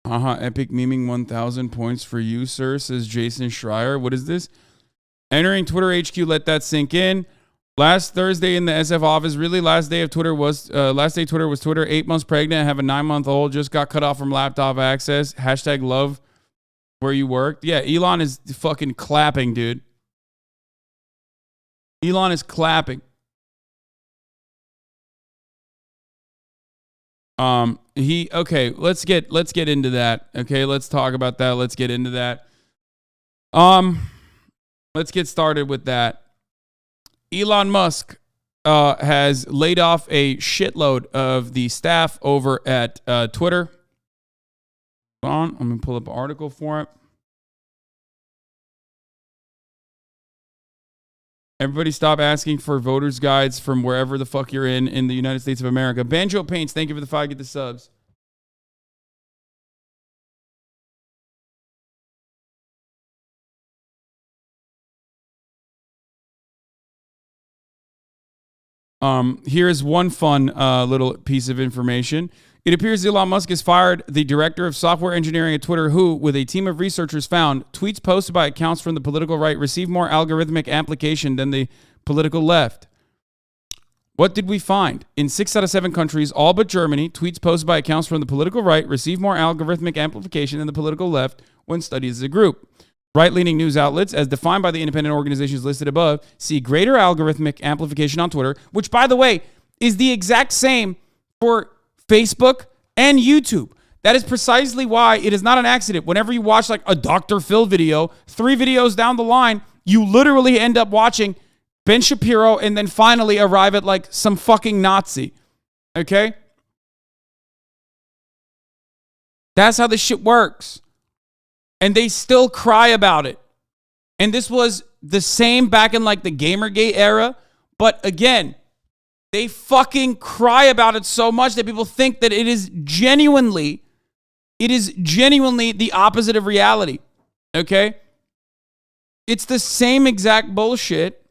Haha, epic memeing 1,000 points for you, sir, says Jason Schreier. What is this? Entering Twitter HQ, let that sink in. Last Thursday in the SF office, really last day Twitter was Twitter. 8 months pregnant, have a 9-month-old, just got cut off from laptop access. Hashtag love where you worked. Yeah, Elon is fucking clapping, dude. Elon is clapping. Okay, let's get into that. Okay, let's talk about that. Let's get into that. Let's get started with that. Elon Musk has laid off a shitload of the staff over at Twitter. Hold on, I'm gonna pull up an article for it. Everybody stop asking for voters' guides from wherever the fuck you're in the United States of America. Banjo Paints, thank you for the 5, get the subs. Here's one fun little piece of information. It appears Elon Musk has fired the director of software engineering at Twitter, who, with a team of researchers, found tweets posted by accounts from the political right receive more algorithmic amplification than the political left. What did we find? In 6 out of 7 countries, all but Germany, tweets posted by accounts from the political right receive more algorithmic amplification than the political left when studied as a group. Right-leaning news outlets, as defined by the independent organizations listed above, see greater algorithmic amplification on Twitter, which, by the way, is the exact same for Facebook and YouTube. That is precisely why it is not an accident. Whenever you watch like a Dr. Phil video, 3 videos down the line, you literally end up watching Ben Shapiro and then finally arrive at like some fucking Nazi. Okay? That's how this shit works. And they still cry about it. And this was the same back in like the Gamergate era. But again, they fucking cry about it so much that people think that it is genuinely the opposite of reality. Okay? It's the same exact bullshit.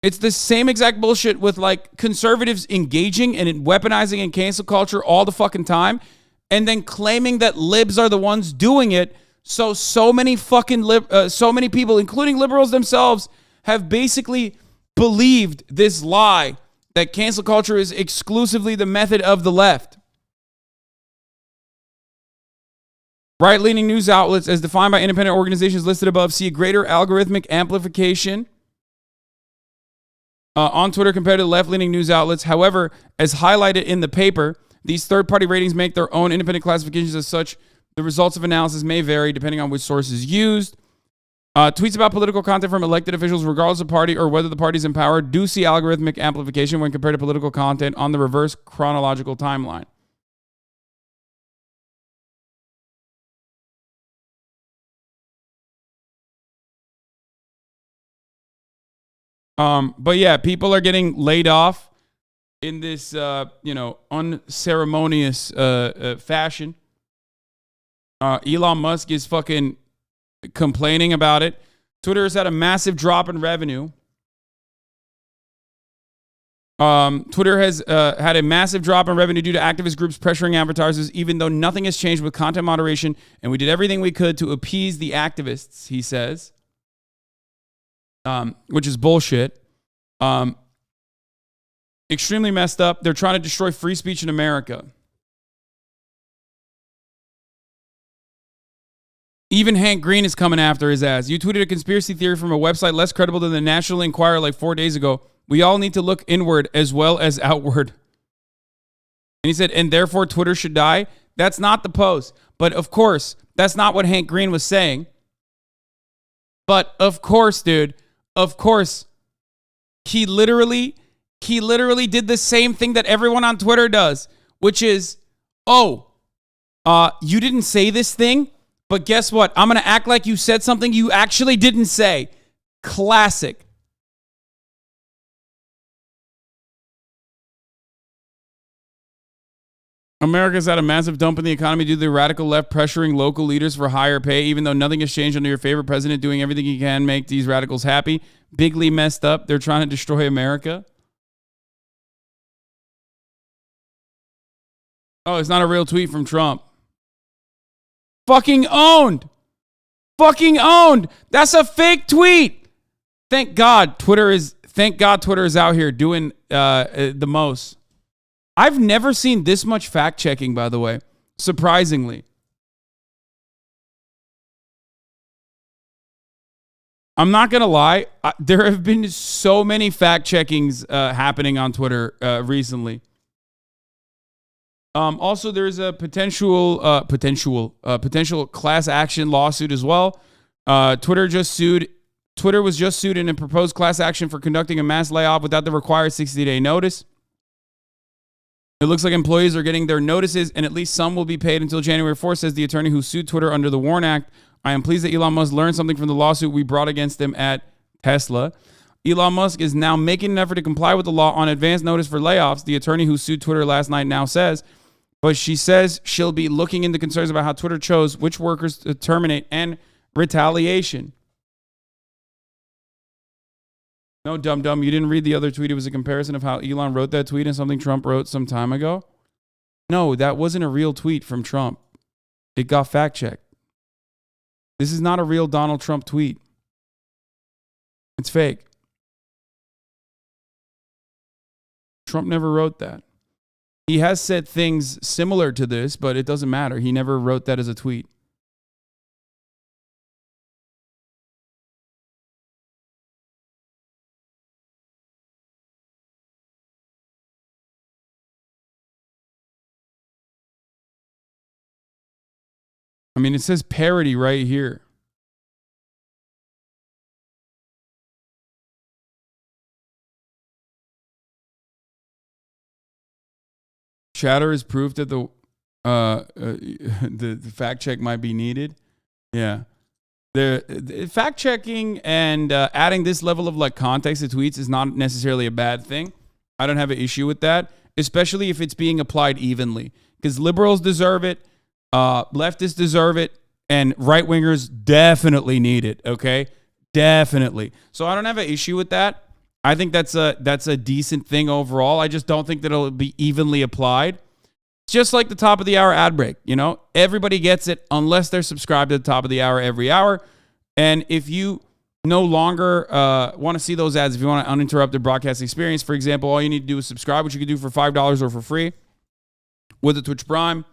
It's the same exact bullshit with like conservatives engaging and weaponizing and cancel culture all the fucking time, and then claiming that libs are the ones doing it. So many fucking so many people, including liberals themselves, have basically believed this lie that cancel culture is exclusively the method of the left. Right-leaning news outlets, as defined by independent organizations listed above, see a greater algorithmic amplification on Twitter compared to left-leaning news outlets. However, as highlighted in the paper, these third-party ratings make their own independent classifications. As such, the results of analysis may vary depending on which source is used. Tweets about political content from elected officials, regardless of party or whether the party is in power, do see algorithmic amplification when compared to political content on the reverse chronological timeline. But yeah, people are getting laid off in this, unceremonious fashion. Elon Musk is fucking complaining about it. Twitter has had a massive drop in revenue. Twitter has had a massive drop in revenue due to activist groups pressuring advertisers, even though nothing has changed with content moderation, and we did everything we could to appease the activists, he says. Which is bullshit. Extremely messed up. They're trying to destroy free speech in America. Even Hank Green is coming after his ass. You tweeted a conspiracy theory from a website less credible than the National Enquirer like 4 days ago. We all need to look inward as well as outward. And he said, and therefore Twitter should die. That's not the post. But of course, that's not what Hank Green was saying. But of course, dude, of course, he literally did the same thing that everyone on Twitter does, which is, you didn't say this thing, but guess what? I'm going to act like you said something you actually didn't say. Classic. America's had a massive dump in the economy due to the radical left pressuring local leaders for higher pay, even though nothing has changed under your favorite president doing everything he can make these radicals happy. Bigly messed up. They're trying to destroy America. Oh, it's not a real tweet from Trump. Fucking owned. Fucking owned. That's a fake tweet. Thank God Twitter is out here doing the most. I've never seen this much fact checking, by the way, surprisingly. I'm not going to lie. There have been so many fact checkings happening on Twitter recently. Also, there's a potential class action lawsuit as well. Twitter was just sued in a proposed class action for conducting a mass layoff without the required 60-day notice. It looks like employees are getting their notices, and at least some will be paid until January 4th, says the attorney who sued Twitter under the WARN Act. I am pleased that Elon Musk learned something from the lawsuit we brought against him at Tesla. Elon Musk is now making an effort to comply with the law on advance notice for layoffs, the attorney who sued Twitter last night now says. But she says she'll be looking into concerns about how Twitter chose which workers to terminate and retaliation. No, dum-dum, you didn't read the other tweet. It was a comparison of how Elon wrote that tweet and something Trump wrote some time ago. No, that wasn't a real tweet from Trump. It got fact-checked. This is not a real Donald Trump tweet. It's fake. Trump never wrote that. He has said things similar to this, but it doesn't matter. He never wrote that as a tweet. I mean, it says parody right here. Chatter is proof that the fact check might be needed. Yeah. The fact checking and adding this level of like context to tweets is not necessarily a bad thing. I don't have an issue with that, especially if it's being applied evenly, because liberals deserve it. Leftists deserve it, and right-wingers definitely need it, okay? Definitely. So I don't have an issue with that. I think that's a decent thing overall. I just don't think that it'll be evenly applied. It's just like the top of the hour ad break, you know? Everybody gets it unless they're subscribed to the top of the hour every hour. And if you no longer want to see those ads, if you want an uninterrupted broadcast experience, for example, all you need to do is subscribe, which you can do for $5 or for free with a Twitch Prime,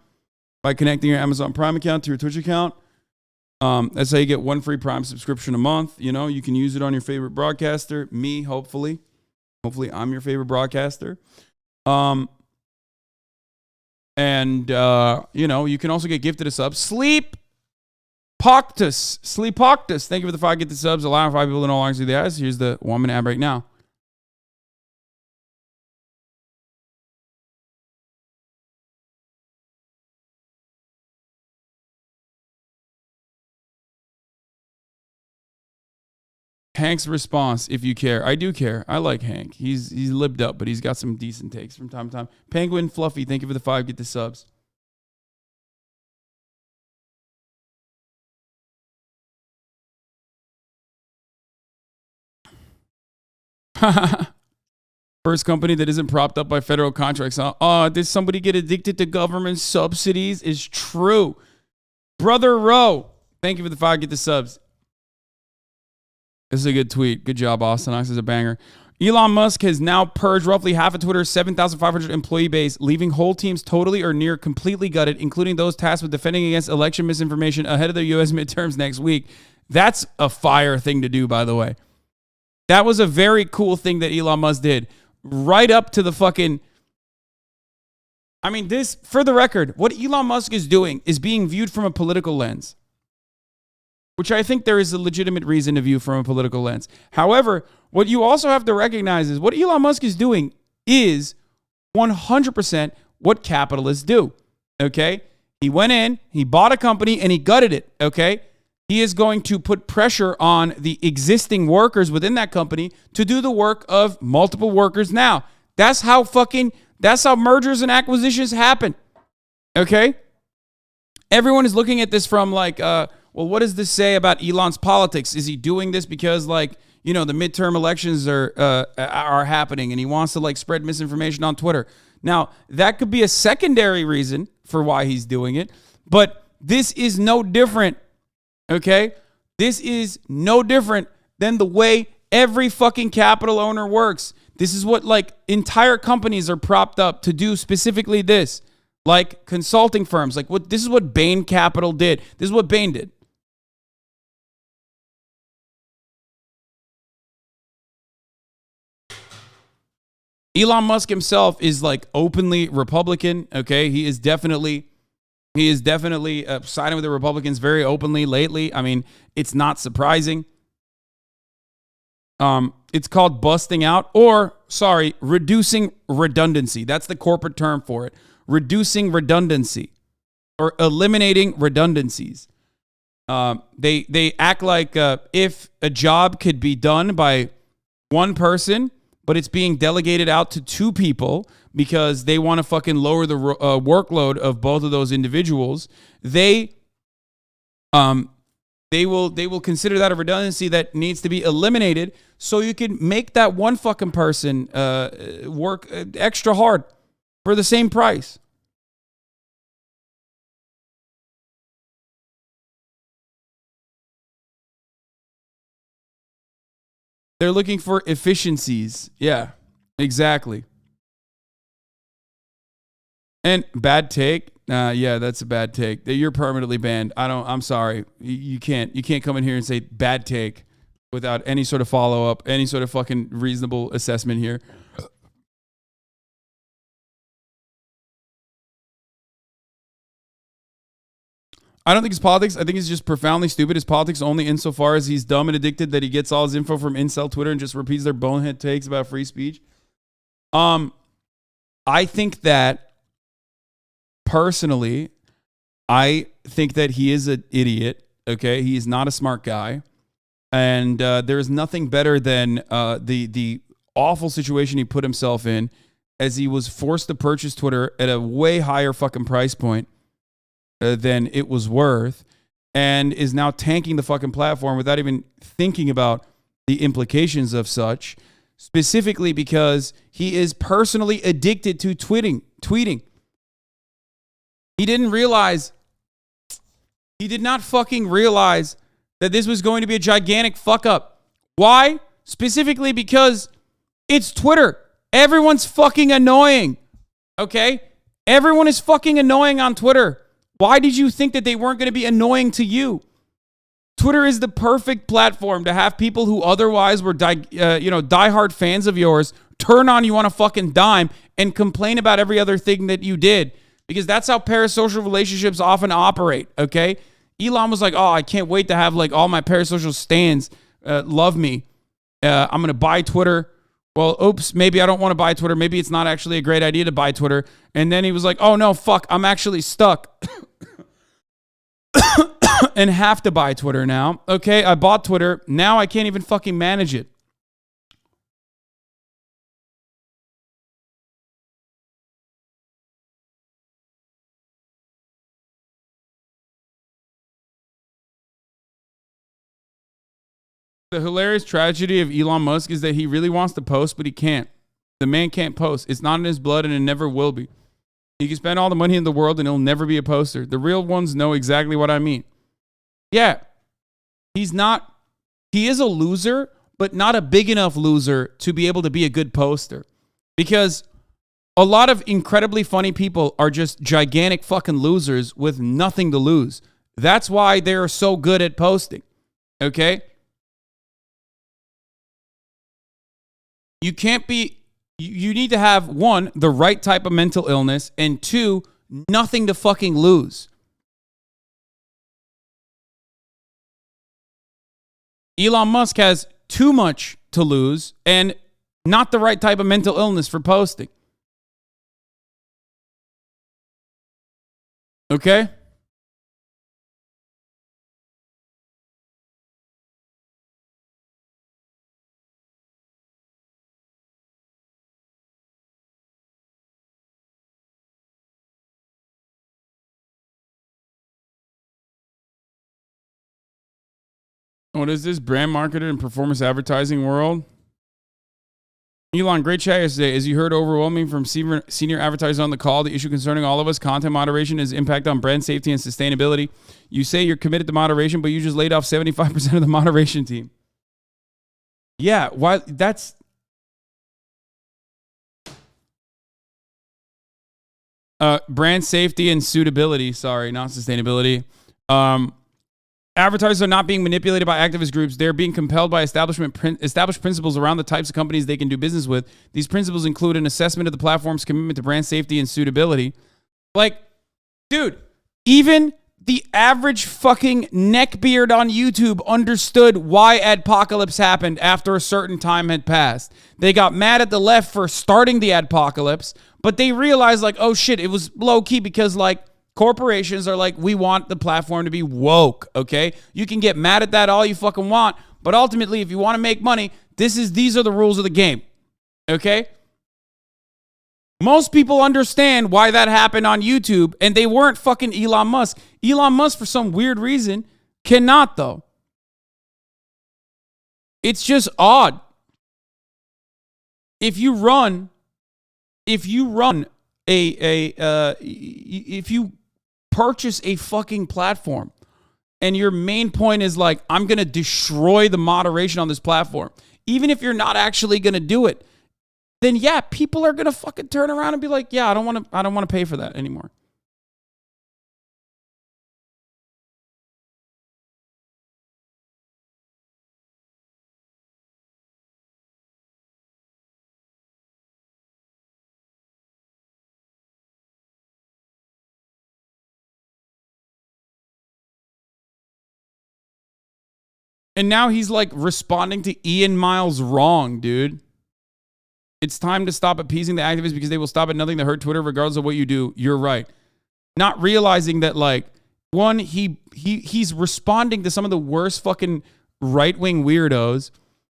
by connecting your Amazon Prime account to your Twitch account. That's how you get one free Prime subscription a month. You know, you can use it on your favorite broadcaster. Me, hopefully. Hopefully, I'm your favorite broadcaster. You know, you can also get gifted a sub. Sleep Poctus. Thank you for the 5 gifted subs. Allowing 5 people to no longer see the ads. Here's the 1-minute ad break now. Hank's response, if you care. I do care. I like Hank. He's libbed up, but he's got some decent takes from time to time. Penguin Fluffy, thank you for the 5 get the subs. First company that isn't propped up by federal contracts. Did somebody get addicted to government subsidies? Is true. Brother Rowe, thank you for the 5 get the subs. This is a good tweet. Good job, Austin. This is a banger. Elon Musk has now purged roughly half of Twitter's 7,500 employee base, leaving whole teams totally or near completely gutted, including those tasked with defending against election misinformation ahead of the U.S. midterms next week. That's a fire thing to do, by the way. That was a very cool thing that Elon Musk did. Right up to the fucking... I mean, this, for the record, what Elon Musk is doing is being viewed from a political lens, which I think there is a legitimate reason to view from a political lens. However, what you also have to recognize is what Elon Musk is doing is 100% what capitalists do, okay? He went in, he bought a company, and he gutted it, okay? He is going to put pressure on the existing workers within that company to do the work of multiple workers now. That's how mergers and acquisitions happen, okay? Everyone is looking at this from like, well, what does this say about Elon's politics? Is he doing this because, like, you know, the midterm elections are happening and he wants to, like, spread misinformation on Twitter? Now, that could be a secondary reason for why he's doing it, but This is no different, okay? This is no different than the way every fucking capital owner works. This is what like entire companies are propped up to do, specifically this. Like consulting firms, like what this is what Bain Capital did. This is what Bain did. Elon Musk himself is like openly Republican, okay? He is definitely siding with the Republicans very openly lately. I mean, it's not surprising. It's called busting out, or reducing redundancy. That's the corporate term for it. Reducing redundancy or eliminating redundancies. They act like if a job could be done by one person, but it's being delegated out to two people because they want to fucking lower the workload of both of those individuals. They will consider that a redundancy that needs to be eliminated, so you can make that one fucking person work extra hard for the same price. They're looking for efficiencies. Yeah, exactly. And bad take. Yeah, that's a bad take. You're permanently banned. I'm sorry. You can't come in here and say bad take without any sort of follow up, any sort of fucking reasonable assessment here. I don't think it's politics. I think he's just profoundly stupid. His politics only insofar as he's dumb and addicted that he gets all his info from incel Twitter and just repeats their bonehead takes about free speech. I think that personally, I think that he is an idiot. Okay, he is not a smart guy, and there is nothing better than the awful situation he put himself in, as he was forced to purchase Twitter at a way higher fucking price point than it was worth, and is now tanking the fucking platform without even thinking about the implications of such, specifically because he is personally addicted to tweeting. He didn't realize, he did not fucking realize that this was going to be a gigantic fuck up. Why? Specifically because it's Twitter. Everyone's fucking annoying. Okay? Everyone is fucking annoying on Twitter. Why did you think that they weren't going to be annoying to you? Twitter is the perfect platform to have people who otherwise were diehard fans of yours turn on you on a fucking dime and complain about every other thing that you did, because that's how parasocial relationships often operate, okay? Elon was like, oh, I can't wait to have like all my parasocial stans love me. I'm going to buy Twitter. Well, oops, maybe I don't want to buy Twitter. Maybe it's not actually a great idea to buy Twitter. And then he was like, oh no, fuck, I'm actually stuck and have to buy Twitter now. Okay, I bought Twitter. Now I can't even fucking manage it. The hilarious tragedy of Elon Musk is that he really wants to post, but he can't. The man can't post. It's not in his blood, and it never will be. He can spend all the money in the world, and he'll never be a poster. The real ones know exactly what I mean. Yeah, he's not. He is a loser, but not a big enough loser to be able to be a good poster. Because a lot of incredibly funny people are just gigantic fucking losers with nothing to lose. That's why they're so good at posting. Okay? You can't be, you need to have, one, the right type of mental illness, and two, nothing to fucking lose. Elon Musk has too much to lose and not the right type of mental illness for posting. Okay? What is this? Brand marketer and performance advertising world? Elon, great chat yesterday. As you heard, overwhelming from senior advertisers on the call, the issue concerning all of us, content moderation is impact on brand safety and sustainability. You say you're committed to moderation, but you just laid off 75% of the moderation team. Yeah, why? That's... brand safety and suitability. Sorry, not sustainability. Advertisers are not being manipulated by activist groups. They're being compelled by established principles around the types of companies they can do business with. These principles include an assessment of the platform's commitment to brand safety and suitability. Like, dude, even the average fucking neckbeard on YouTube understood why adpocalypse happened after a certain time had passed. They got mad at the left for starting the adpocalypse, but they realized, like, oh shit, it was low key because, like, corporations are like, we want the platform to be woke, okay? You can get mad at that all you fucking want, but ultimately, if you want to make money, these are the rules of the game, okay? Most people understand why that happened on YouTube, and they weren't fucking Elon Musk. Elon Musk, for some weird reason, cannot, though. It's just odd. If you purchase a fucking platform and your main point is like, I'm going to destroy the moderation on this platform, even if you're not actually going to do it, then yeah, people are going to fucking turn around and be like, yeah, I don't want to pay for that anymore. And now he's like responding to Ian Miles wrong, dude. It's time to stop appeasing the activists because they will stop at nothing to hurt Twitter regardless of what you do. You're right. Not realizing that, like, one, he's responding to some of the worst fucking right-wing weirdos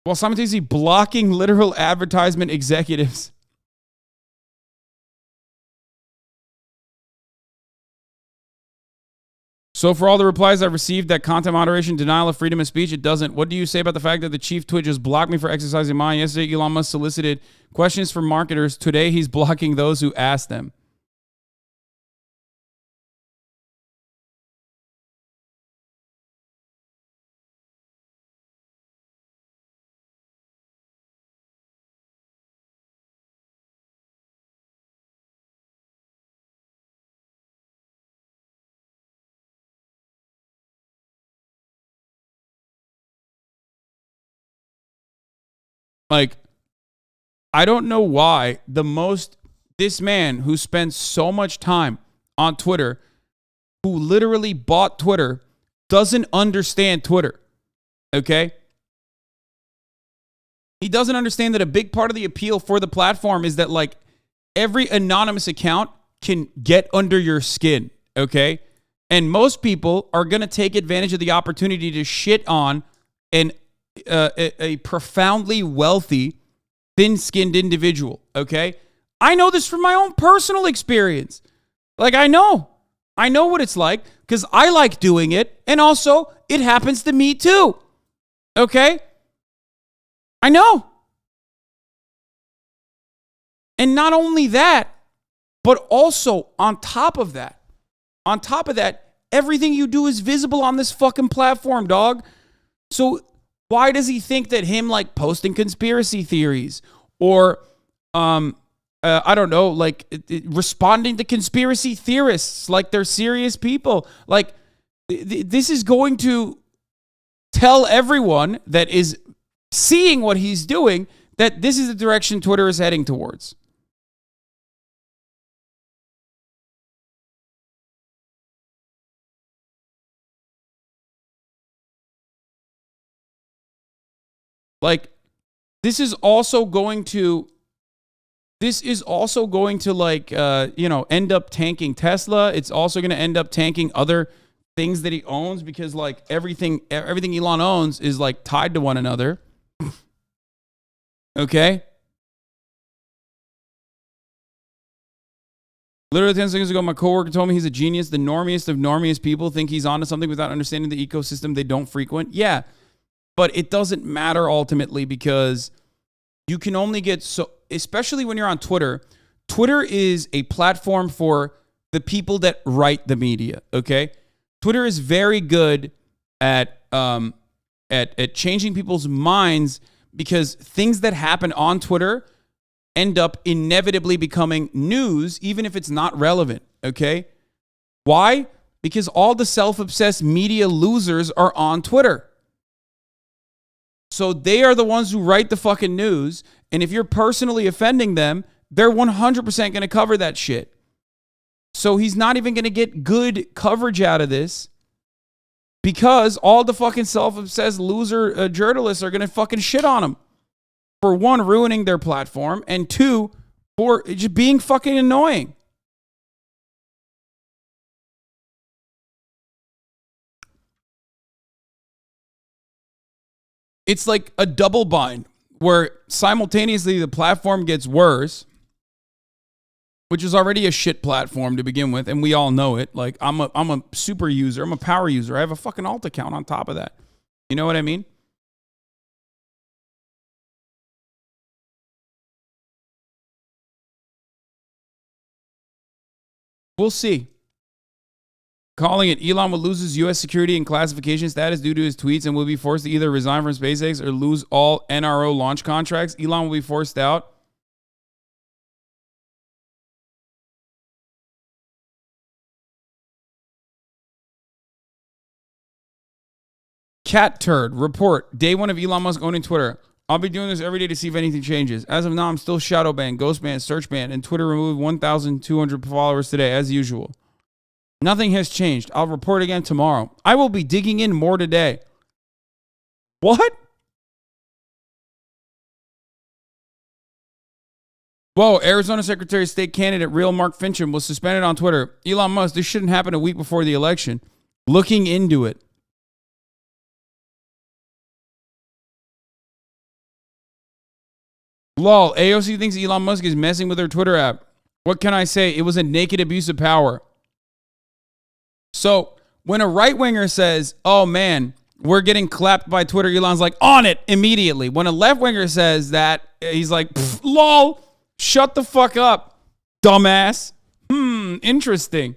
while simultaneously blocking literal advertisement executives. So for all the replies I received that content moderation, denial of freedom of speech, it doesn't. What do you say about the fact that the chief Twitch just blocked me for exercising mine? Yesterday, Elon Musk solicited questions from marketers. Today, he's blocking those who asked them. Like, I don't know why this man who spends so much time on Twitter, who literally bought Twitter, doesn't understand Twitter, okay? He doesn't understand that a big part of the appeal for the platform is that, like, every anonymous account can get under your skin, okay? And most people are going to take advantage of the opportunity to shit on a profoundly wealthy, thin-skinned individual, okay? I know this from my own personal experience. Like, I know what it's like because I like doing it, and also it happens to me too, okay? I know. And not only that, but also on top of that, everything you do is visible on this fucking platform, dog. So why does he think that him, like, posting conspiracy theories or, I don't know, like, responding to conspiracy theorists like they're serious people, like, this is going to tell everyone that is seeing what he's doing that this is the direction Twitter is heading towards. Like, this is also going to like, end up tanking Tesla. It's also going to end up tanking other things that he owns because, like, everything Elon owns is, like, tied to one another. Okay? Literally 10 seconds ago, my coworker told me he's a genius. The normiest of normiest people think he's onto something without understanding the ecosystem they don't frequent. Yeah. But it doesn't matter ultimately because you can only get so, especially when you're on Twitter. Twitter is a platform for the people that write the media. Okay, Twitter is very good at changing people's minds because things that happen on Twitter end up inevitably becoming news, even if it's not relevant. Okay, why? Because all the self-obsessed media losers are on Twitter. So they are the ones who write the fucking news. And if you're personally offending them, they're 100% going to cover that shit. So he's not even going to get good coverage out of this because all the fucking self-obsessed loser journalists are going to fucking shit on him. For one, ruining their platform. And two, for just being fucking annoying. It's like a double bind where simultaneously the platform gets worse, which is already a shit platform to begin with, and we all know it. Like I'm a super user, I'm a power user. I have a fucking alt account on top of that. You know what I mean? We'll see. Calling it, Elon will lose his U.S. security and classification status due to his tweets and will be forced to either resign from SpaceX or lose all NRO launch contracts. Elon will be forced out. Cat turd report. Day one of Elon Musk owning Twitter. I'll be doing this every day to see if anything changes. As of now, I'm still shadow banned, ghost banned, search banned, and Twitter removed 1,200 followers today, as usual. Nothing has changed. I'll report again tomorrow. I will be digging in more today. What? Whoa, Arizona Secretary of State candidate Real Mark Fincham was suspended on Twitter. Elon Musk, this shouldn't happen a week before the election. Looking into it. Lol, AOC thinks Elon Musk is messing with her Twitter app. What can I say? It was a naked abuse of power. So when a right-winger says, oh man, we're getting clapped by Twitter, Elon's like, on it immediately. When a left-winger says that, he's like, lol, shut the fuck up, dumbass. Interesting.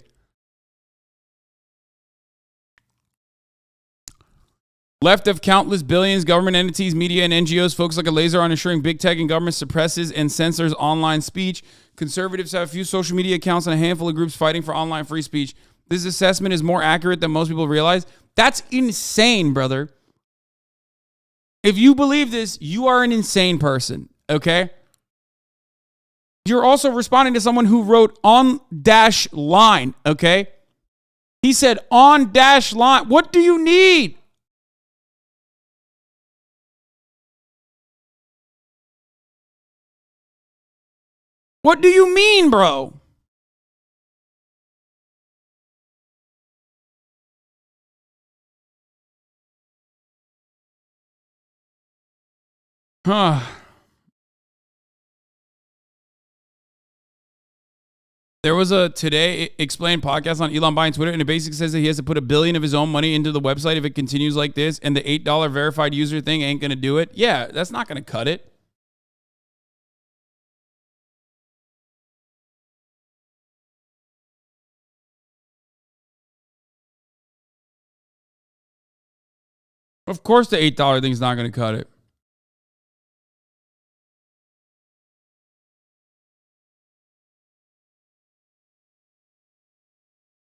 Left of countless billions, government entities, media, and NGOs focus like a laser on ensuring big tech and government suppresses and censors online speech. Conservatives have a few social media accounts and a handful of groups fighting for online free speech. This assessment is more accurate than most people realize. That's insane, brother. If you believe this, you are an insane person, okay? You're also responding to someone who wrote on dash line, okay? He said on dash line. What do you need? What do you mean, bro? Huh. There was a Today Explained podcast on Elon buying Twitter, and it basically says that he has to put $1 billion of his own money into the website if it continues like this, and the $8 verified user thing ain't going to do it. Yeah, that's not going to cut it. Of course the $8 thing's not going to cut it.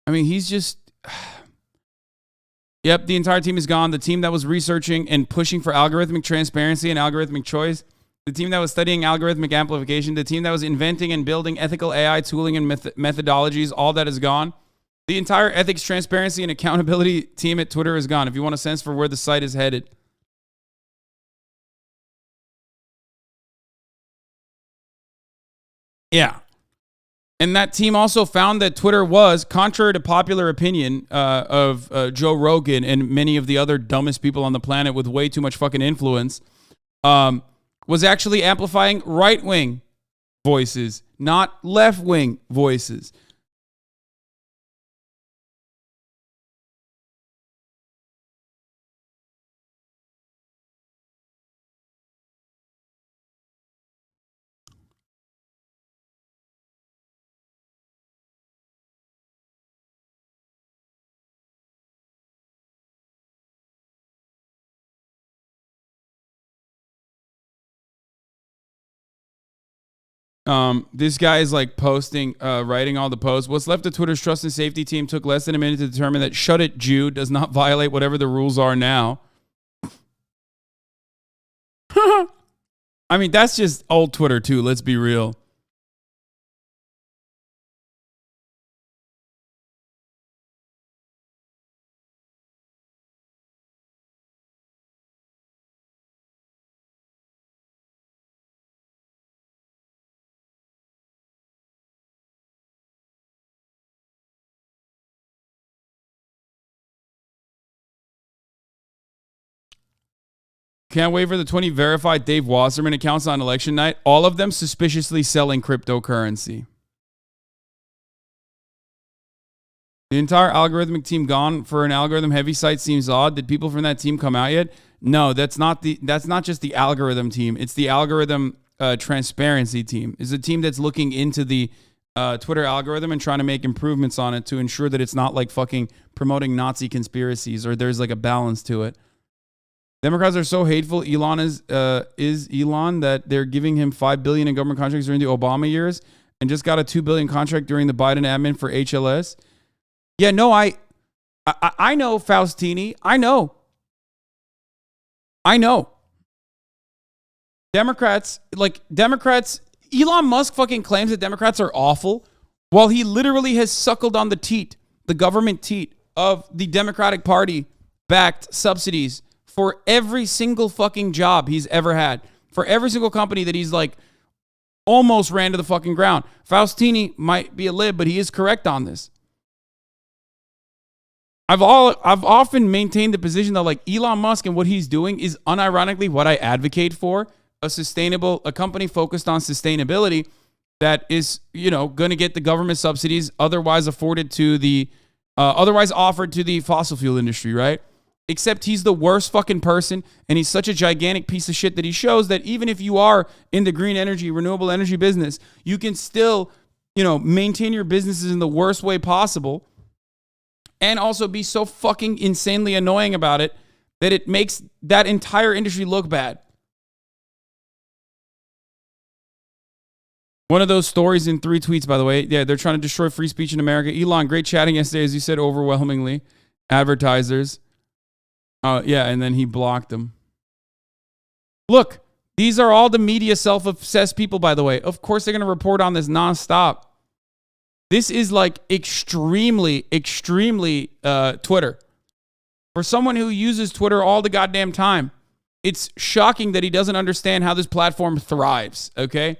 I mean, he's just... Yep, the entire team is gone. The team that was researching and pushing for algorithmic transparency and algorithmic choice, the team that was studying algorithmic amplification, the team that was inventing and building ethical AI tooling and methodologies, all that is gone. The entire ethics, transparency, and accountability team at Twitter is gone. If you want a sense for where the site is headed. Yeah. And that team also found that Twitter was, contrary to popular opinion of Joe Rogan and many of the other dumbest people on the planet with way too much fucking influence, was actually amplifying right-wing voices, not left-wing voices. This guy is like posting, writing all the posts. What's left of Twitter's trust and safety team took less than a minute to determine that "Shut It, Jew" does not violate whatever the rules are now. I mean, that's just old Twitter too. Let's be real. Can't wait for the 20 verified Dave Wasserman accounts on election night. All of them suspiciously selling cryptocurrency. The entire algorithmic team gone for an algorithm heavy site seems odd. Did people from that team come out yet? No, that's not just the algorithm team. It's the algorithm transparency team. It's a team that's looking into the Twitter algorithm and trying to make improvements on it to ensure that it's not like fucking promoting Nazi conspiracies or there's like a balance to it. Democrats are so hateful. Elon is Elon that they're giving him $5 billion in government contracts during the Obama years and just got a $2 billion contract during the Biden admin for HLS. Yeah, no, I know, Faustini. I know. Democrats, Elon Musk fucking claims that Democrats are awful while he literally has suckled on the government teat of the Democratic Party backed subsidies for every single fucking job he's ever had, for every single company that he's like almost ran to the fucking ground. Faustini might be a lib, but he is correct on this. I've often maintained the position that like Elon Musk and what he's doing is unironically what I advocate for, a company focused on sustainability that is, going to get the government subsidies otherwise offered to the fossil fuel industry, right? Except he's the worst fucking person, and he's such a gigantic piece of shit that he shows that even if you are in the green energy, renewable energy business, you can still, maintain your businesses in the worst way possible and also be so fucking insanely annoying about it that it makes that entire industry look bad. One of those stories in 3 tweets, by the way. Yeah, they're trying to destroy free speech in America. Elon, great chatting yesterday, as you said, overwhelmingly. Advertisers. Yeah, and then he blocked them. Look, these are all the media self-obsessed people, by the way. Of course, they're going to report on this nonstop. This is like extremely Twitter. For someone who uses Twitter all the goddamn time, it's shocking that he doesn't understand how this platform thrives, okay?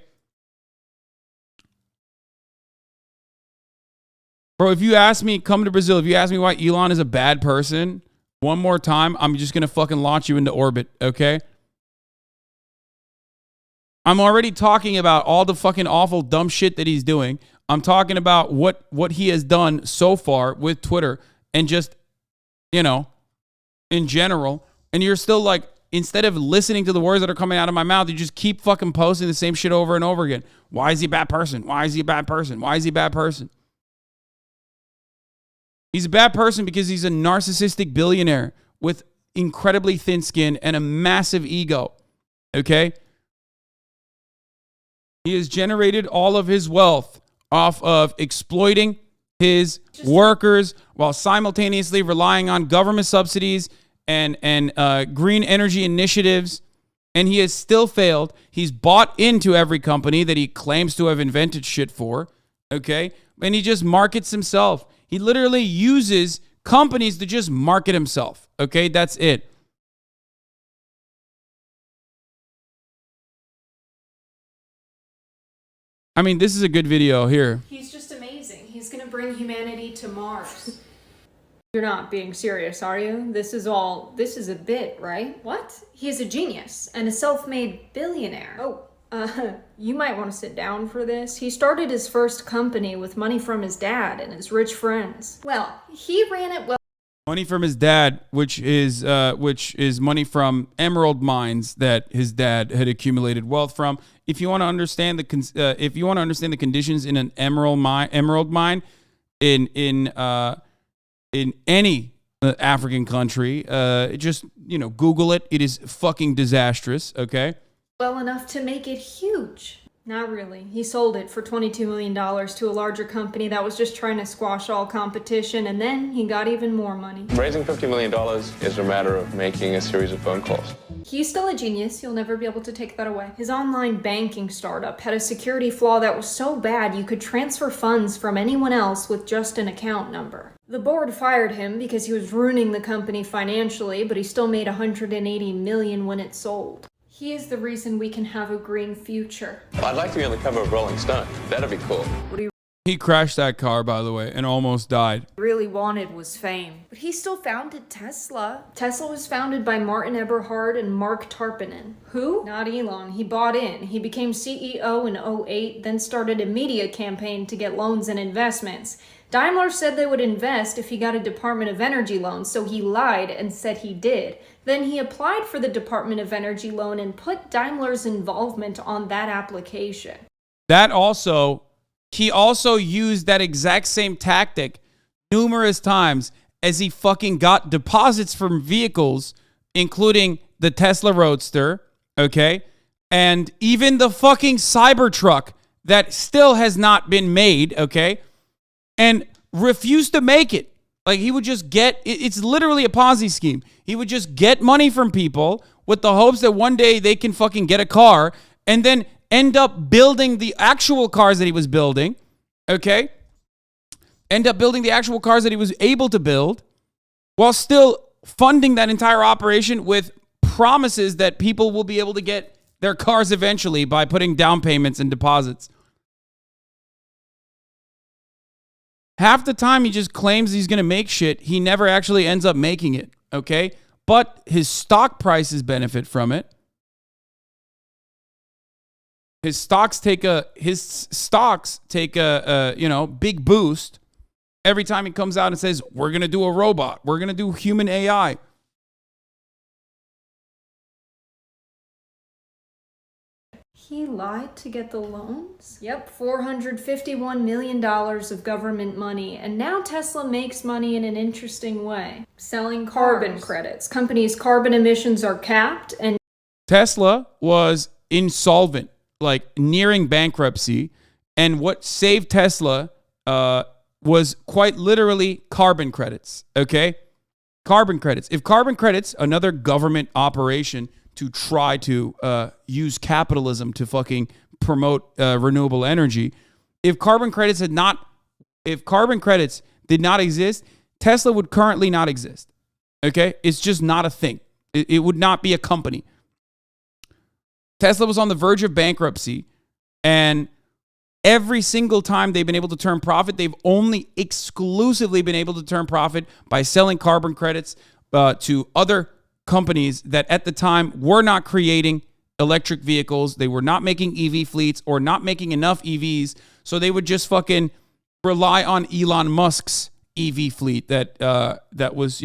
Bro, if you ask me, come to Brazil, if you ask me why Elon is a bad person, one more time, I'm just going to fucking launch you into orbit, okay? I'm already talking about all the fucking awful dumb shit that he's doing. I'm talking about what he has done so far with Twitter and just, in general. And you're still like, instead of listening to the words that are coming out of my mouth, you just keep fucking posting the same shit over and over again. Why is he a bad person? Why is he a bad person? Why is he a bad person? He's a bad person because he's a narcissistic billionaire with incredibly thin skin and a massive ego. Okay? He has generated all of his wealth off of exploiting his workers while simultaneously relying on government subsidies and green energy initiatives. And he has still failed. He's bought into every company that he claims to have invented shit for. Okay? And he just markets himself. He literally uses companies to just market himself. Okay, that's it. I mean, this is a good video here. He's just amazing. He's going to bring humanity to Mars. You're not being serious, are you? This is a bit, right? What? He is a genius and a self-made billionaire. Oh. You might want to sit down for this. He started his first company with money from his dad and his rich friends. Well, he ran it well. Money from his dad, which is money from emerald mines that his dad had accumulated wealth from. If you want to understand the conditions in an emerald mine in any African country, just Google it. It is fucking disastrous. Okay. Well enough to make it huge. Not really. He sold it for $22 million to a larger company that was just trying to squash all competition, and then he got even more money. Raising $50 million is a matter of making a series of phone calls. He's still a genius. You'll never be able to take that away. His online banking startup had a security flaw that was so bad you could transfer funds from anyone else with just an account number. The board fired him because he was ruining the company financially, but he still made $180 million when it sold. He is the reason we can have a green future. Well, I'd like to be on the cover of Rolling Stone. That'd be cool. What do you He crashed that car, by the way, and almost died. really wanted was fame. But he still founded Tesla. Tesla was founded by Martin Eberhard and Mark Tarpenning. Who? Not Elon. He bought in. He became CEO in 2008, then started a media campaign to get loans and investments. Daimler said they would invest if he got a Department of Energy loan, so he lied and said he did. Then he applied for the Department of Energy loan and put Daimler's involvement on that application. He also used that exact same tactic numerous times as he fucking got deposits from vehicles, including the Tesla Roadster, okay? And even the fucking Cybertruck that still has not been made, okay? And refused to make it. Like, he would just it's literally a Ponzi scheme. He would just get money from people with the hopes that one day they can fucking get a car and then end up building the actual cars that he was building, okay? End up building the actual cars that he was able to build while still funding that entire operation with promises that people will be able to get their cars eventually by putting down payments and deposits. Half the time he just claims he's going to make shit. He never actually ends up making it, okay? But his stock prices benefit from it. His stocks take a big boost every time he comes out and says, we're going to do a robot. We're going to do human AI. He lied to get the loans? Yep, $451 million of government money. And now Tesla makes money in an interesting way. Selling carbon credits. Companies' carbon emissions are capped and Tesla was insolvent, like nearing bankruptcy. And what saved Tesla was quite literally carbon credits, okay? Carbon credits. If carbon credits, another government operation to try to use capitalism to fucking promote renewable energy. If carbon credits did not exist, Tesla would currently not exist. Okay? It's just not a thing. It would not be a company. Tesla was on the verge of bankruptcy, and every single time they've been able to turn profit, they've only exclusively been able to turn profit by selling carbon credits to other companies that at the time were not creating electric vehicles. They were not making EV fleets or not making enough EVs. So they would just fucking rely on Elon Musk's EV fleet that was,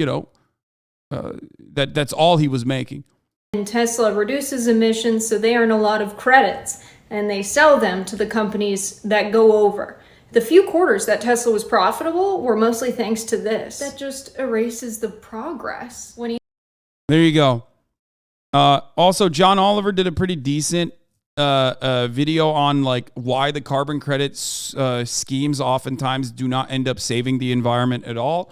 that's all he was making. And Tesla reduces emissions, so they earn a lot of credits, and they sell them to the companies that go over. The few quarters that Tesla was profitable were mostly thanks to this. That just erases the progress. There you go. Also, John Oliver did a pretty decent video on like why the carbon credits schemes oftentimes do not end up saving the environment at all.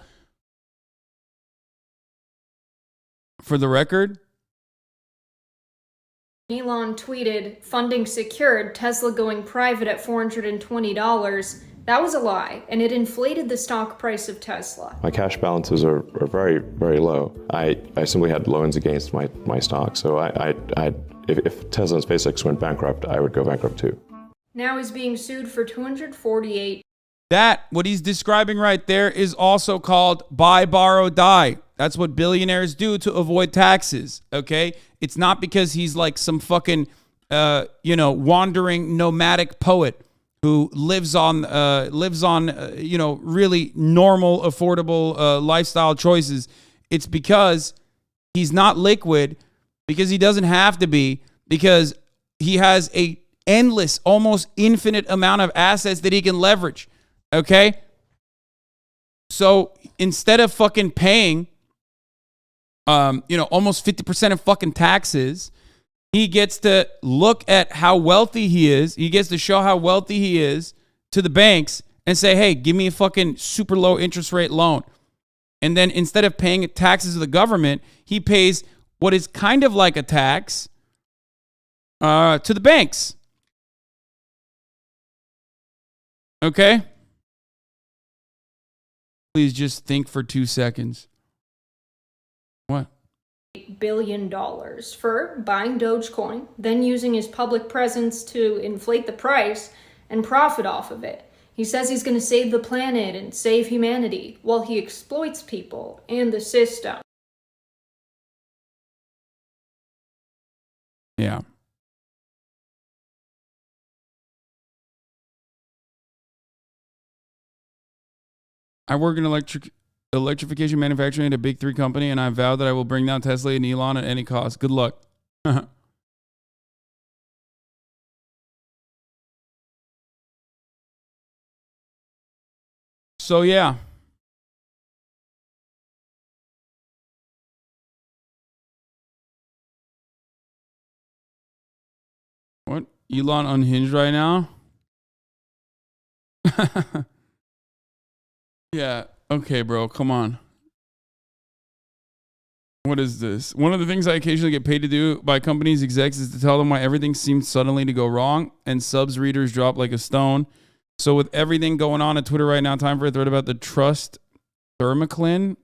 For the record, Elon tweeted, "Funding secured, Tesla going private at $420. That was a lie, and it inflated the stock price of Tesla." My cash balances are very, very low. I simply had loans against my stock, so if Tesla and SpaceX went bankrupt, I would go bankrupt too. Now he's being sued for $248. what he's describing right there is also called buy, borrow, die. That's what billionaires do to avoid taxes, okay? It's not because he's like some fucking, wandering nomadic poet who lives on really normal, affordable lifestyle choices. It's because he's not liquid, because he doesn't have to be, because he has a endless, almost infinite amount of assets that he can leverage, okay? So instead of fucking paying, almost 50% of fucking taxes, He gets to look at how wealthy he is. He gets to show how wealthy he is to the banks and say, hey, give me a fucking super low interest rate loan. And then instead of paying taxes to the government, he pays what is kind of like a tax to the banks. Okay? Please just think for 2 seconds. What? $8 billion for buying Dogecoin, then using his public presence to inflate the price and profit off of it. He says he's going to save the planet and save humanity while he exploits people and the system. Yeah. I work in electrification manufacturing at a big 3 company, and I vow that I will bring down Tesla and Elon at any cost. Good luck. So, yeah. What? Elon unhinged right now? Yeah. Okay, bro. Come on. What is this? One of the things I occasionally get paid to do by companies execs is to tell them why everything seems suddenly to go wrong and subs readers drop like a stone. So with everything going on Twitter right now, time for a thread about the trust thermocline.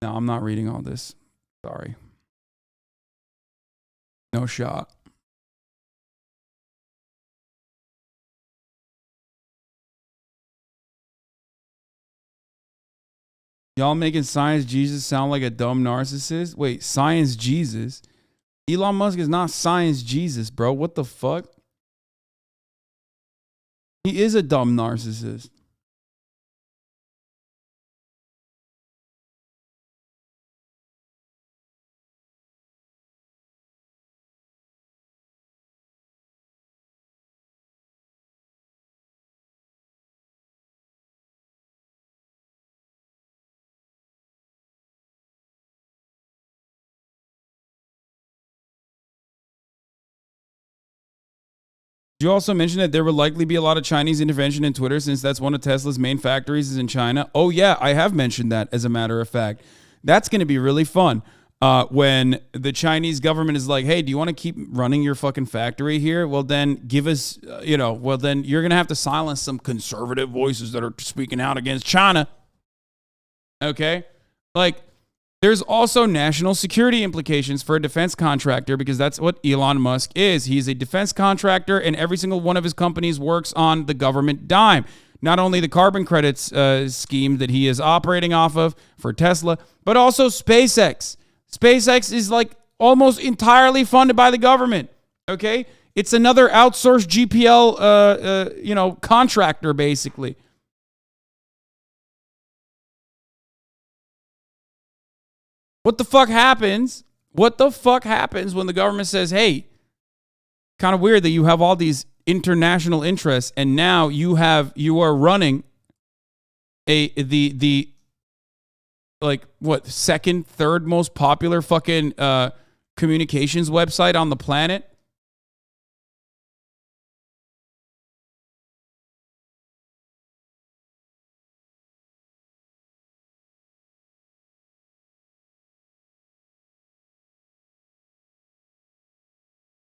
No, I'm not reading all this. Sorry. No shot. Y'all making Science Jesus sound like a dumb narcissist? Wait, Science Jesus? Elon Musk is not Science Jesus, bro. What the fuck? He is a dumb narcissist. You also mentioned that there would likely be a lot of Chinese intervention in Twitter since that's one of Tesla's main factories is in China. Oh, yeah, I have mentioned that, as a matter of fact. That's going to be really fun when the Chinese government is like, hey, do you want to keep running your fucking factory here? Well, then give us, well, then you're going to have to silence some conservative voices that are speaking out against China. Okay? Like, there's also national security implications for a defense contractor because that's what Elon Musk is. He's a defense contractor, and every single one of his companies works on the government dime. Not only the carbon credits scheme that he is operating off of for Tesla, but also SpaceX. SpaceX is like almost entirely funded by the government. Okay? It's another outsourced GPL, contractor, basically. What the fuck happens? What the fuck happens when the government says, hey, kind of weird that you have all these international interests and now you are running the second, third most popular fucking communications website on the planet?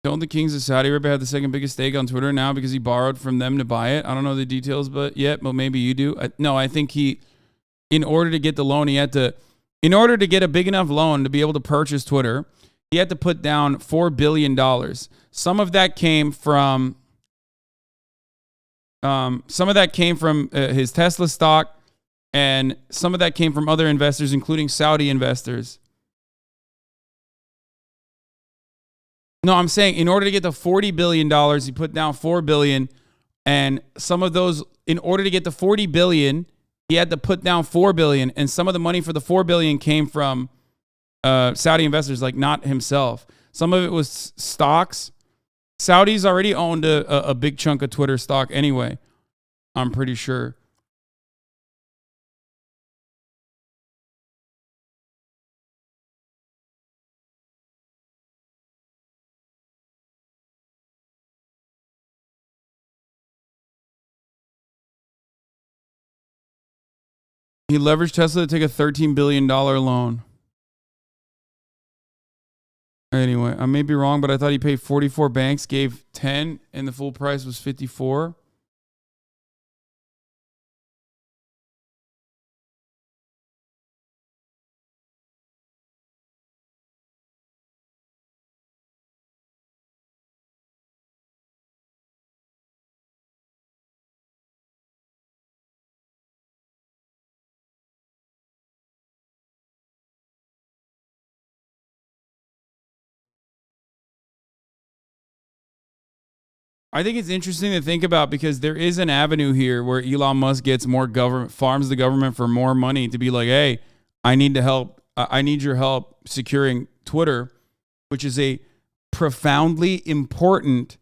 Don't the kings of Saudi Arabia have the second biggest stake on Twitter now because he borrowed from them to buy it? I don't know the details, but maybe you do. I think in order to get the loan, in order to get a big enough loan to be able to purchase Twitter, he had to put down $4 billion. Some of that came from his Tesla stock, and some of that came from other investors, including Saudi investors. No, I'm saying in order to get the $40 billion, he put down $4 billion. And some of those, in order to get the $40 billion, he had to put down $4 billion. And some of the money for the $4 billion came from Saudi investors, like not himself. Some of it was stocks. Saudis already owned a big chunk of Twitter stock anyway, I'm pretty sure. He leveraged Tesla to take a $13 billion loan. Anyway, I may be wrong, but I thought he paid 44 banks, gave 10, and the full price was 54. I think it's interesting to think about because there is an avenue here where Elon Musk gets more government, farms the government for more money to be like, hey, I need to help. I need your help securing Twitter, which is a profoundly important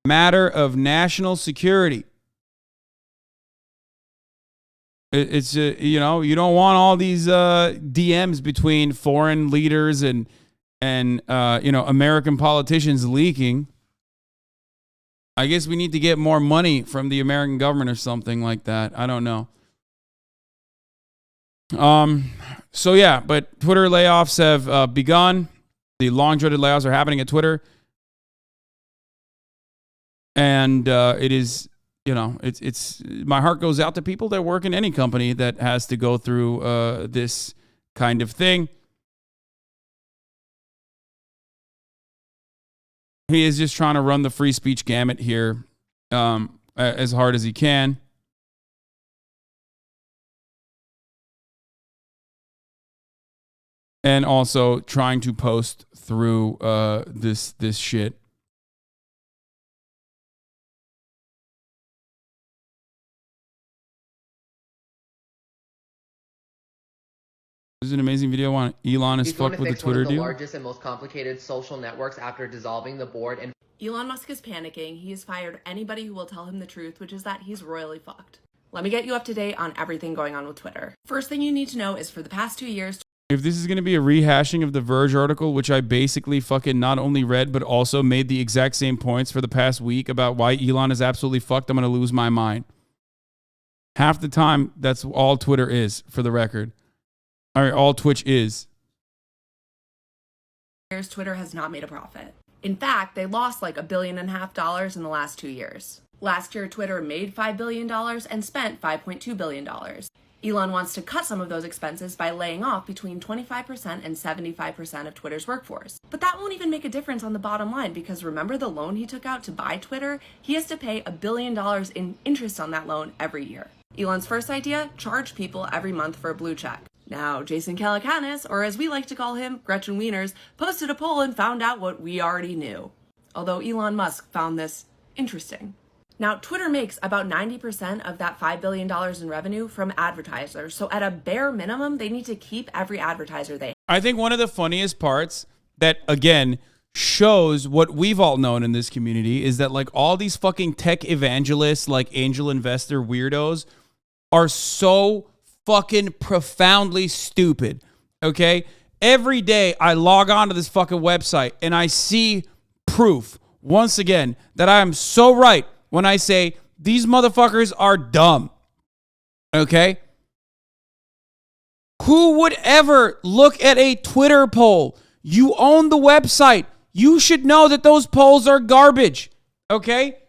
matter of national security. It's you know, you don't want all these DMs between foreign leaders and you know, American politicians leaking. I guess we need to get more money from the American government or something like that. I don't know. So yeah, but Twitter layoffs have begun. The long-dreaded layoffs are happening at Twitter. And it is, you know, it's my heart goes out to people that work in any company that has to go through this kind of thing. He is just trying to run the free speech gamut here as hard as he can. And also trying to post through this shit. This is an amazing video on Elon is fucked with the Twitter deal. One of the largest and most complicated social networks after dissolving the board. And Elon Musk is panicking. He has fired anybody who will tell him the truth, which is that he's royally fucked. Let me get you up to date on everything going on with Twitter. First thing you need to know is for the past 2 years, if this is going to be a rehashing of the Verge article, which I basically fucking not only read, but also made the exact same points for the past week about why Elon is absolutely fucked, I'm going to lose my mind. Half the time, that's all Twitter is, for the record. All right, all Twitch is. Twitter has not made a profit. In fact, they lost like $1.5 billion in the last 2 years. Last year, Twitter made $5 billion and spent $5.2 billion. Elon wants to cut some of those expenses by laying off between 25% and 75% of Twitter's workforce. But that won't even make a difference on the bottom line because remember the loan he took out to buy Twitter? He has to pay $1 billion in interest on that loan every year. Elon's first idea, charge people every month for a blue check. Now, Jason Calacanis, or as we like to call him, Gretchen Wieners, posted a poll and found out what we already knew. Although Elon Musk found this interesting. Now, Twitter makes about 90% of that $5 billion in revenue from advertisers. So at a bare minimum, they need to keep every advertiser they have. I think one of the funniest parts that, again, shows what we've all known in this community is that, like, all these fucking tech evangelists, like angel investor weirdos, are so fucking profoundly stupid, okay? Every day I log on to this fucking website and I see proof, once again, that I am so right when I say these motherfuckers are dumb, okay? Who would ever look at a Twitter poll? You own the website. You should know that those polls are garbage, okay?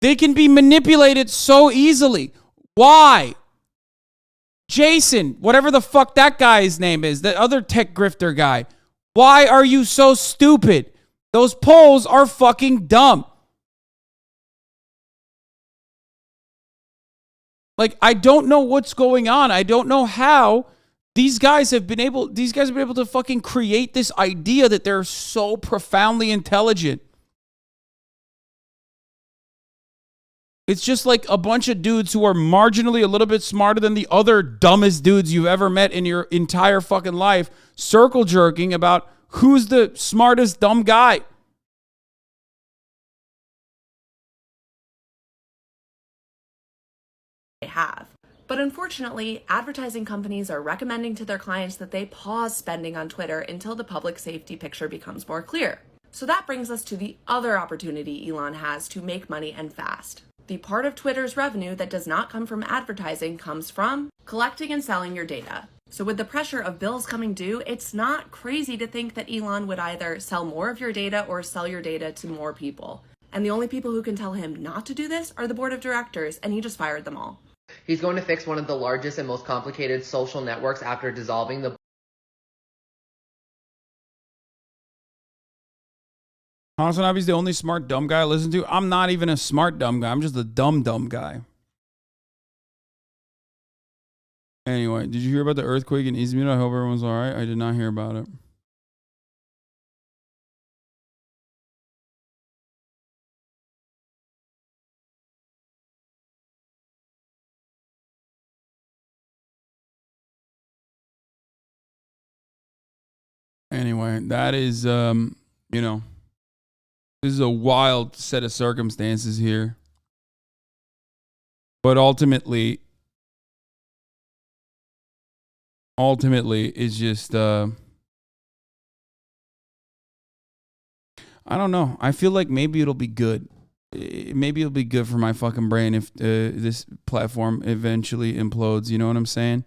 They can be manipulated so easily. Why? Jason, whatever the fuck that guy's name is, that other tech grifter guy. Why are you so stupid? Those polls are fucking dumb. Like, I don't know what's going on. I don't know how these guys have been able to fucking create this idea that they're so profoundly intelligent. It's just like a bunch of dudes who are marginally a little bit smarter than the other dumbest dudes you've ever met in your entire fucking life, circle jerking about who's the smartest dumb guy. Have. But unfortunately, advertising companies are recommending to their clients that they pause spending on Twitter until the public safety picture becomes more clear. So that brings us to the other opportunity Elon has to make money and fast. the part of Twitter's revenue that does not come from advertising comes from collecting and selling your data. So with the pressure of bills coming due, it's not crazy to think that Elon would either sell more of your data or sell your data to more people. And the only people who can tell him not to do this are the board of directors, and he just fired them all. He's going to fix one of the largest and most complicated social networks after dissolving the HasanAbi's the only smart dumb guy I listen to. I'm not even a smart dumb guy. I'm just a dumb guy. Anyway, did you hear about the earthquake in Izmir? I hope everyone's all right. I did not hear about it. Anyway, that is, you know, this is a wild set of circumstances here. But ultimately, it's just, I don't know. I feel like maybe it'll be good. Maybe it'll be good for my fucking brain if this platform eventually implodes. You know what I'm saying?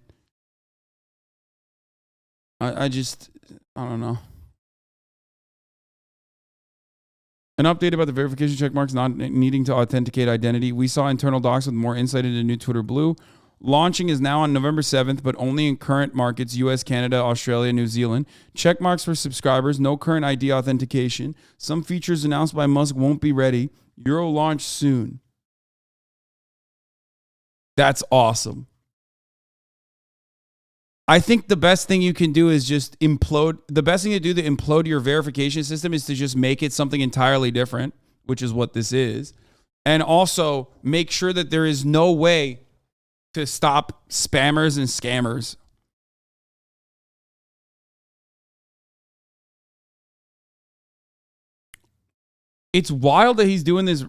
I don't know. An update about the verification checkmarks not needing to authenticate identity. We saw internal docs with more insight into new Twitter Blue. Launching is now on November 7th, but only in current markets, US, Canada, Australia, New Zealand. Checkmarks for subscribers, no current ID authentication. Some features announced by Musk won't be ready. Euro launch soon. That's awesome. I think the best thing you can do is just implode. The best thing to do to implode your verification system is to just make it something entirely different, which is what this is. And also make sure that there is no way to stop spammers and scammers. It's wild that he's doing this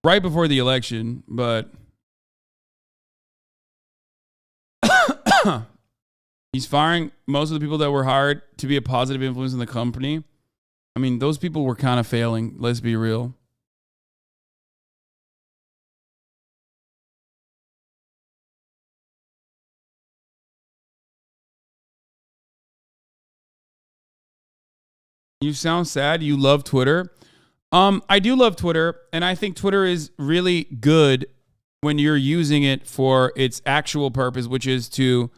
right before the election, but he's firing most of the people that were hired to be a positive influence in the company. I mean, those people were kind of failing. Let's be real. You sound sad. You love Twitter. I do love Twitter, and I think Twitter is really good when you're using it for its actual purpose, which is to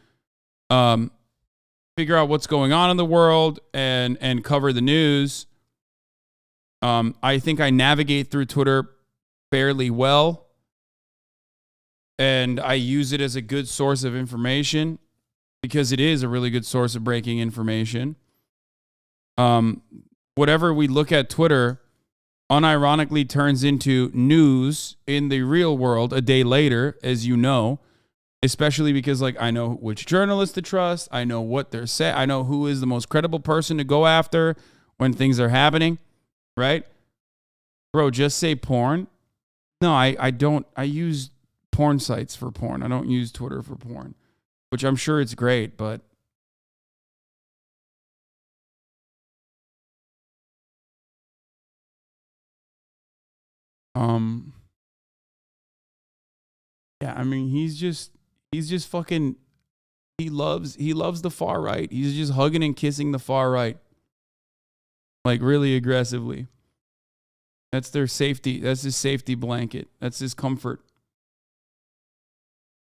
figure out what's going on in the world and cover the news. I think I navigate through Twitter fairly well, and I use it as a good source of information because it is a really good source of breaking information. Whatever we look at Twitter unironically turns into news in the real world a day later, as you know, especially because like I know which journalist to trust. I know what they're saying. I know who is the most credible person to go after when things are happening, right? Bro, just say porn. No, I don't. I use porn sites for porn. I don't use Twitter for porn, which I'm sure it's great, but yeah, I mean, he's just fucking, he loves the far right. He's just hugging and kissing the far right. Like really aggressively. That's their safety. That's his safety blanket. That's his comfort.